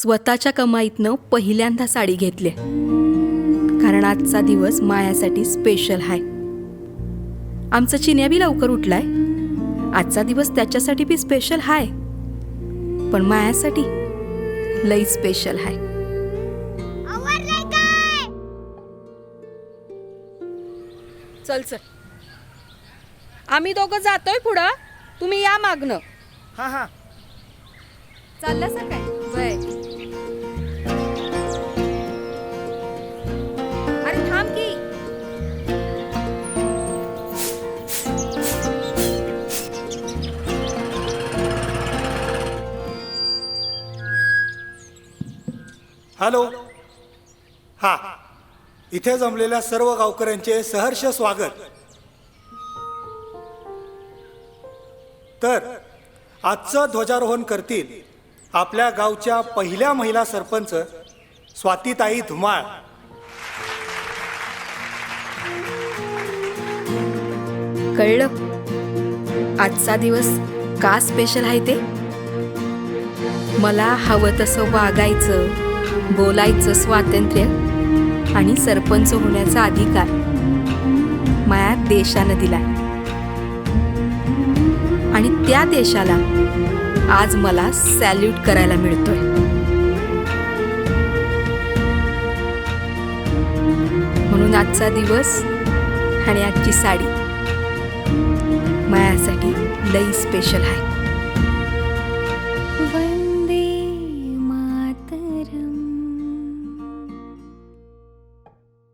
स्वतःच्या कमाईतनं पहिल्यांदा साडी घेतली, कारण आजचा दिवस मायासाठी स्पेशल आहे. आमचा चिन्या बी लवकर उठलाय. आजचा दिवस त्याच्यासाठी बी स्पेशल आहे, पण मायासाठी लई स्पेशल आहे. चल चल, आम्ही दोघं जातोय पुढं, तुम्ही या मागणं. हा हा. चाललं काय वय? अरे थांब की. हॅलो. हा, इथे जमलेल्या सर्व गावकऱ्यांचे सहर्ष स्वागत. तर आजचं ध्वजारोहण करतील आपल्या गावच्या पहिल्या महिला सरपंच स्वातीताई धुमाळ. कळलं आजचा दिवस का स्पेशल आहे ते? मला हवं तसं वागायचं, बोलायचं स्वातंत्र्य आणि सरपंच होण्याचा अधिकार माया देशानं दिला, आणि त्या देशाला आज मला सॅल्यूट करायला मिळतोय. म्हणून आजचा दिवस आणि आजची साडी मायासाठी लई स्पेशल आहे.